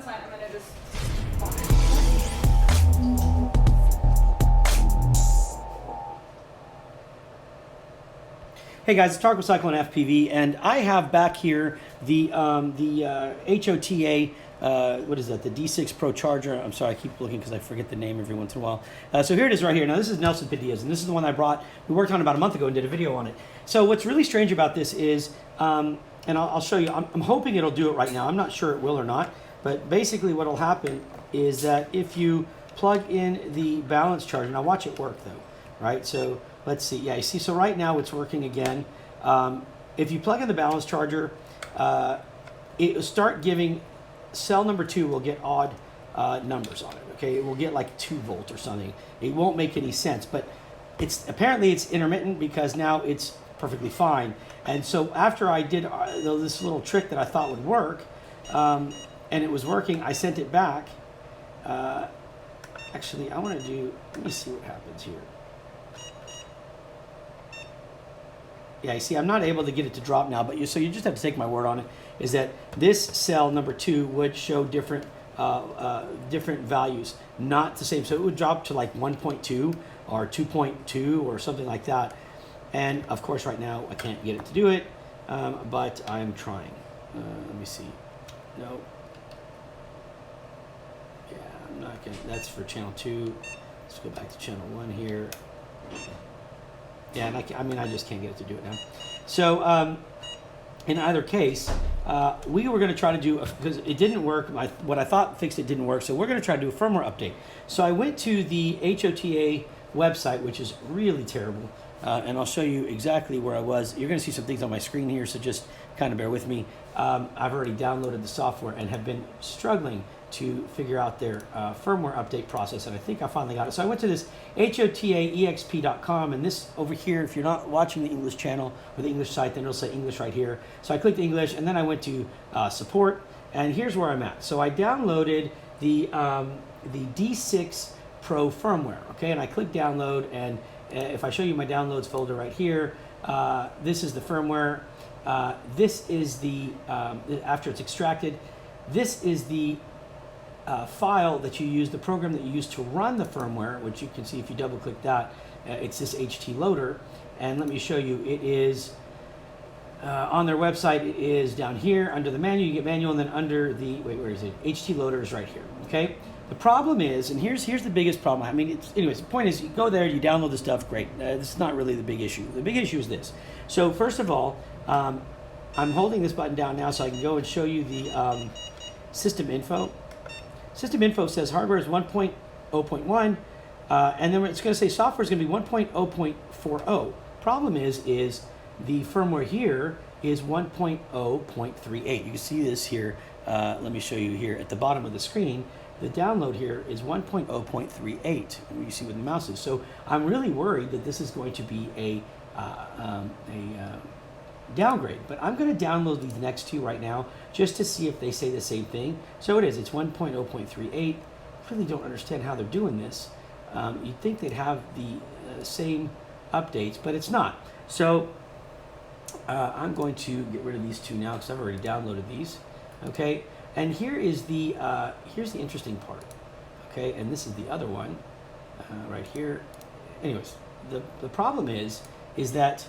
that's fine. I'm gonna just. Hey guys, it's Talk with Cyclone FPV, and I have back here the HOTA. What is that? The D6 Pro Charger. I'm sorry, I keep looking because I forget the name every once in a while. So here it is right here. Now this is Nelson Padilla's, and this is the one I brought. We worked on about a month ago and did a video on it. So what's really strange about this is, and I'll show you. I'm hoping it'll do it right now. I'm not sure it will or not. But basically, what'll happen is that if you plug in the balance charger, now watch it work though, right? So let's see. Yeah, you see. So right now it's working again. If you plug in the balance charger, it will start giving. Cell number 2 will get odd numbers on it. Okay, it will get like 2 volt or something. It won't make any sense, but it's apparently it's intermittent because now it's perfectly fine. And so after I did this little trick that I thought would work, and it was working, I sent it back. Actually, I want to do. Let me see what happens here. Yeah, you see, I'm not able to get it to drop now, but so you just have to take my word on it. Is that this cell number 2 would show different different values, not the same. So it would drop to like 1.2 or 2.2 or something like that. And of course, right now I can't get it to do it, but I'm trying. Let me see. No. Yeah, I'm not gonna. That's for channel 2. Let's go back to channel 1 here. Yeah, and I just can't get it to do it now. So in either case, we were going to try to do, because it didn't work, what I thought fixed it didn't work, so we're going to try to do a firmware update. So I went to the HOTA website, which is really terrible, and I'll show you exactly where I was. You're going to see some things on my screen here, so just kind of bear with me. I've already downloaded the software and have been struggling to figure out their firmware update process, and I think I finally got it. So I went to this HOTAEXP.com, and this over here, if you're not watching the English channel or the English site, then it'll say English right here. So I clicked English, and then I went to support, and here's where I'm at. So I downloaded the D6 Pro firmware, okay, and I clicked download, and if I show you my downloads folder right here, this is the firmware. This is the, after it's extracted, this is the file that you use, the program that you use to run the firmware, which you can see if you double click that, it's this HT loader. And let me show you, it is on their website, it is down here under the menu, you get manual, and then under the, wait, where is it? HT loader is right here, okay? The problem is, and here's the biggest problem. I mean, anyways, the point is you go there, you download the stuff, great. This is not really the big issue. The big issue is this. So first of all, I'm holding this button down now so I can go and show you the system info. System info says hardware is 1.0.1, and then it's going to say software is going to be 1.0.40. Problem is the firmware here is 1.0.38. You can see this here. Let me show you here at the bottom of the screen. The download here is 1.0.38. You see what the mouse is. So I'm really worried that this is going to be a downgrade, but I'm going to download these next 2 right now just to see if they say the same thing. So it is, it's 1.0.38. I really don't understand how they're doing this. You'd think they'd have the same updates, but it's not. So I'm going to get rid of these 2 now because I've already downloaded these. Okay, and here is the here's the interesting part. Okay, and this is the other one right here. Anyways, the problem is that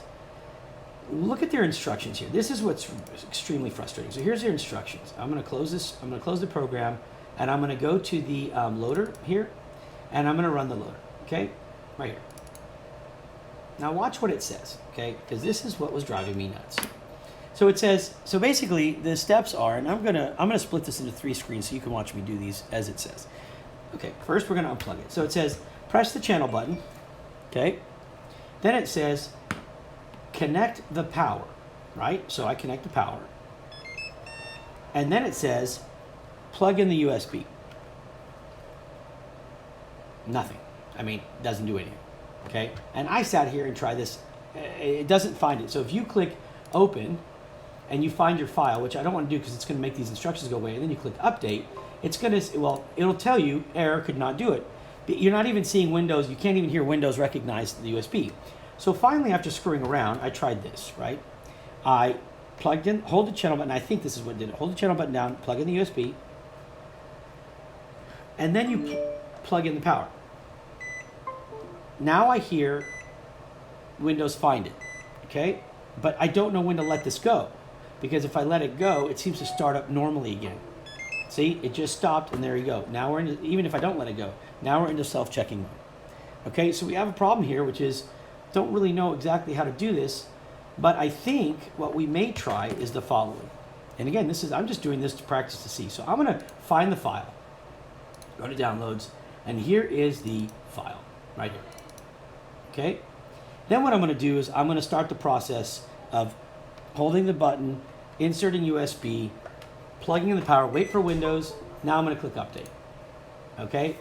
look at their instructions here. This is what's extremely frustrating. So here's their instructions. I'm going to close this. I'm going to close the program, and I'm going to go to the loader here, and I'm going to run the loader. Okay, right here. Now watch what it says. Okay, because this is what was driving me nuts. So it says. So basically, the steps are, and I'm gonna split this into 3 screens so you can watch me do these as it says. Okay, first we're going to unplug it. So it says press the channel button. Okay, then it says connect the power, right? So I connect the power. And then it says plug in the USB. Nothing. I mean, it doesn't do anything, okay? And I sat here and tried this. It doesn't find it. So if you click open and you find your file, which I don't want to do because it's going to make these instructions go away, and then you click update, it's going to, well, it'll tell you error, could not do it. But you're not even seeing Windows. You can't even hear Windows recognize the USB. So finally, after screwing around, I tried this, right? I plugged in, hold the channel button. I think this is what did it. Hold the channel button down, plug in the USB, and then you plug in the power. Now I hear Windows find it, okay? But I don't know when to let this go, because if I let it go, it seems to start up normally again. See, it just stopped, and there you go. Now we're in, even if I don't let it go, now we're into self-checking mode. Okay, so we have a problem here, which is, don't really know exactly how to do this, but I think what we may try is the following. And again, I'm just doing this to practice to see. So I'm gonna find the file, go to downloads, and here is the file, right here. Okay, then what I'm gonna do is I'm gonna start the process of holding the button, inserting USB, plugging in the power, wait for Windows. Now I'm gonna click update, okay?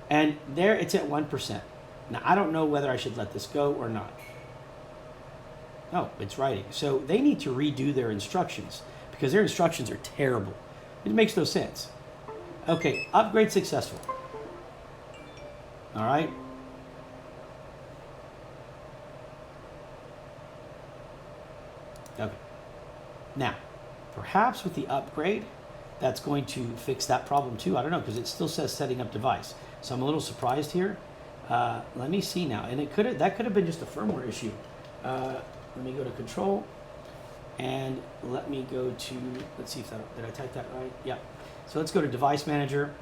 And there it's at 1%. Now I don't know whether I should let this go or not. Oh, it's writing. So they need to redo their instructions because their instructions are terrible. It makes no sense. Okay, upgrade successful. All right. Okay. Now, perhaps with the upgrade, that's going to fix that problem too. I don't know, because it still says setting up device. So I'm a little surprised here. Let me see now. And that could have been just a firmware issue. Let me go to control and let me go to, let's see if that, did I type that right? Yeah. So let's go to device manager.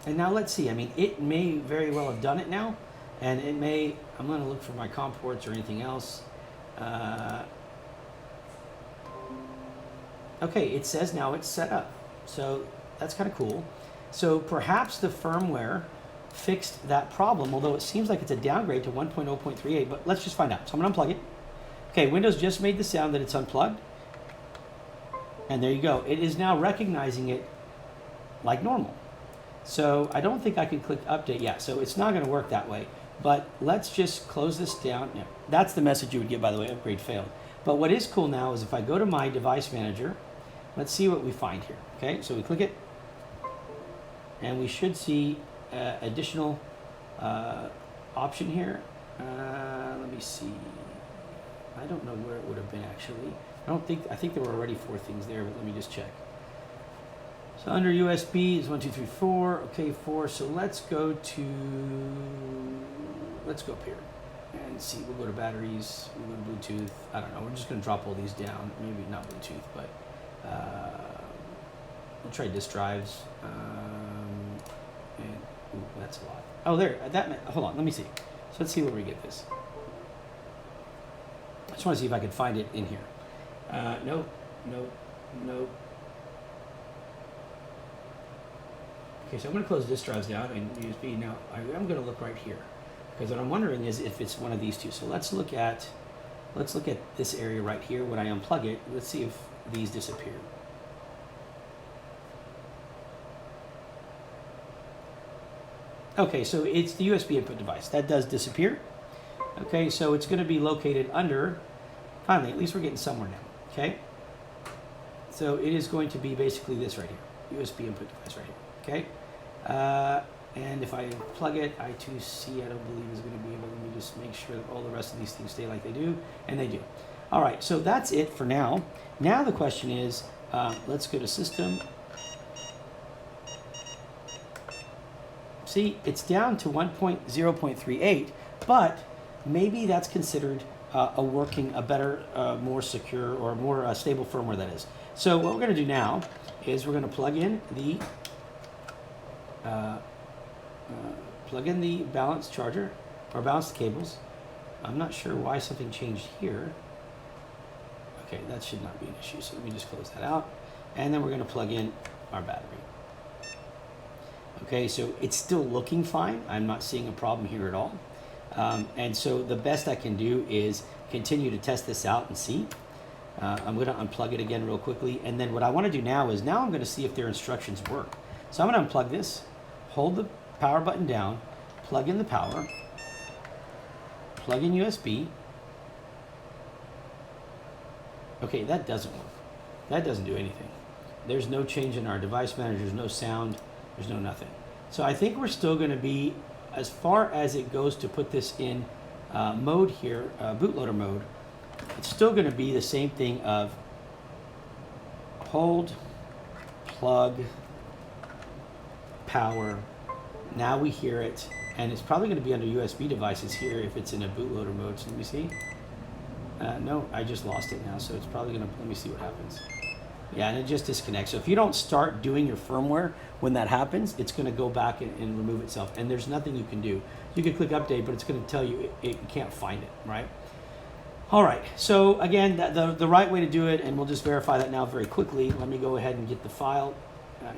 And now let's see, I mean, it may very well have done it now, and it may, I'm gonna look for my COM ports or anything else. Okay, it says now it's set up. So that's kind of cool. So perhaps the firmware fixed that problem, although it seems like it's a downgrade to 1.0.38, but let's just find out. So I'm gonna unplug it. Okay, Windows just made the sound that it's unplugged. And there you go. It is now recognizing it like normal. So I don't think I can click update yet. So it's not gonna work that way. But let's just close this down. Yeah, that's the message you would get, by the way, upgrade failed. But what is cool now is if I go to my device manager, let's see what we find here. Okay, so we click it, and we should see additional option here. Let me see. I don't know where it would have been actually. I think there were already 4 things there, but let me just check. So under USB is 1, 2, 3, 4. Okay, 4. So let's go up here and see. We'll go to batteries. We'll go to Bluetooth. I don't know. We're just going to drop all these down. Maybe not Bluetooth, but we'll try disk drives. And ooh, that's a lot. Oh, there. Hold on. Let me see. So let's see where we get this. I just want to see if I can find it in here. Nope. Okay, so I'm going to close disk drives down and USB. Now I'm going to look right here because what I'm wondering is if it's one of these two. So let's look at this area right here. When I unplug it, let's see if these disappear. Okay, so it's the USB input device that does disappear. Okay, so it's going to be located under. Finally, at least we're getting somewhere now. Okay, so it is going to be basically this right here, USB input device right here. Okay, and if I plug it, I2C, I don't believe is going to be able. Let me just make sure that all the rest of these things stay like they do, and they do. All right, so that's it for now. Now the question is, let's go to System. See, it's down to 1.0.38, but maybe that's considered a better, more secure, or more stable firmware, that is. So what we're going to do now is we're going to plug in the balanced charger, or balanced cables. I'm not sure why something changed here. Okay, that should not be an issue, so let me just close that out. And then we're going to plug in our battery. Okay, so it's still looking fine. I'm not seeing a problem here at all. And so the best I can do is continue to test this out and see. I'm going to unplug it again real quickly. And then what I want to do now is I'm going to see if their instructions work. So I'm going to unplug this, hold the power button down, plug in the power, plug in USB. Okay, that doesn't work. That doesn't do anything. There's no change in our device manager. There's no sound. There's no nothing. So I think we're still going to be, as far as it goes to put this in mode here, bootloader mode, it's still going to be the same thing of hold, plug, power. Now we hear it, and it's probably going to be under USB devices here if it's in a bootloader mode. So let me see. No, I just lost it now, so it's probably going to, let me see what happens. Yeah, and it just disconnects. So if you don't start doing your firmware when that happens, it's going to go back and remove itself, and there's nothing you can do. You can click update, but it's going to tell you it can't find it, right? All right, so again, the right way to do it, and we'll just verify that now very quickly. Let me go ahead and get the file.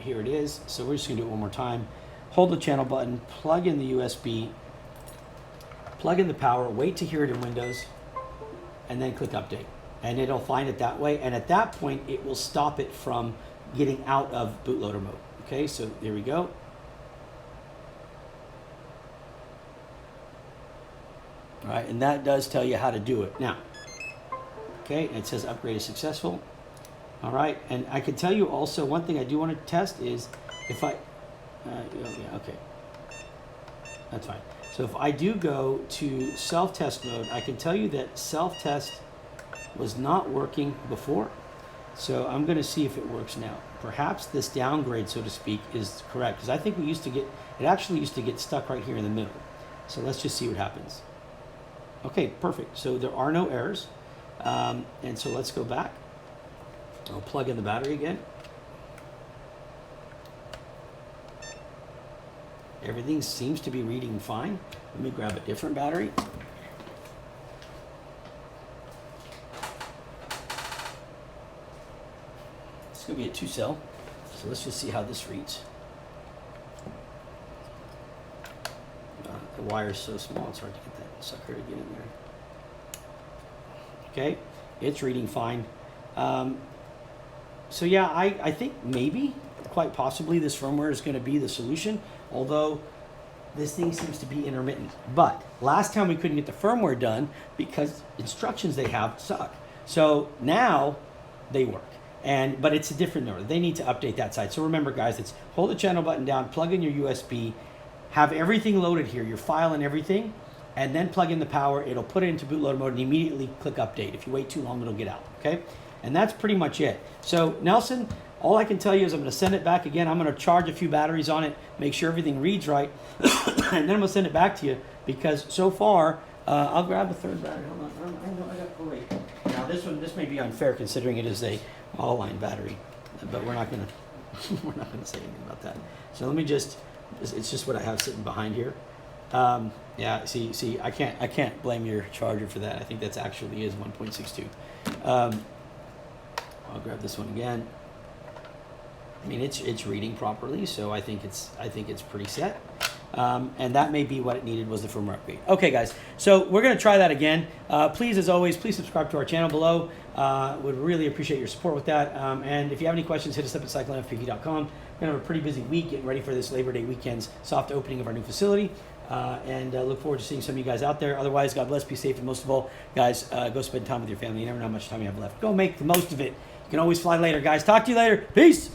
Here it is. So we're just going to do it one more time. Hold the channel button, plug in the USB, plug in the power, wait to hear it in Windows, and then click update. And it'll find it that way. And at that point, it will stop it from getting out of bootloader mode. Okay, so there we go. All right, and that does tell you how to do it. Now, okay, it says upgrade is successful. All right, and I can tell you also one thing I do want to test is if I, yeah, okay, that's fine. So if I do go to self-test mode, I can tell you that self-test was not working before. So I'm going to see if it works now. Perhaps this downgrade, so to speak, is correct, because I think we used to get, it actually used to get stuck right here in the middle. So let's just see what happens. Okay, perfect. So there are no errors. And so let's go back. I'll plug in the battery again. Everything seems to be reading fine. Let me grab a different battery. It's going to be a 2-cell. So let's just see how this reads. The wire is so small, it's hard to get that sucker to get in there. Okay, it's reading fine. So yeah, I think maybe, quite possibly, this firmware is going to be the solution, although this thing seems to be intermittent. But last time we couldn't get the firmware done because instructions they have suck. So now they work. But it's a different number. They need to update that side. So remember, guys, it's hold the channel button down, plug in your USB, have everything loaded here, your file and everything, and then plug in the power. It'll put it into bootloader mode and immediately click update. If you wait too long, it'll get out, okay? And that's pretty much it. So Nelson, all I can tell you is I'm going to send it back again. I'm going to charge a few batteries on it, make sure everything reads right, and then I'm going to send it back to you because so far, I'll grab the third battery. Hold on, I know I got, oh wait. Now this may be unfair considering it is a all-line battery, but we're not going to say anything about that. So let me just, it's just what I have sitting behind here. Yeah, see, I can't blame your charger for that. I think that's actually is 1.62. I'll grab this one again. I mean, it's reading properly, so I think it's pretty set. And that may be what it needed was the firmware upgrade. Okay, guys, so we're going to try that again. Please, as always, please subscribe to our channel below. Would really appreciate your support with that. And if you have any questions, hit us up at cyclonefpv.com. We're going to have a pretty busy week getting ready for this Labor Day weekend's soft opening of our new facility. And look forward to seeing some of you guys out there. Otherwise, God bless, be safe, and most of all, guys, go spend time with your family. You never know how much time you have left. Go make the most of it. You can always fly later, guys. Talk to you later. Peace.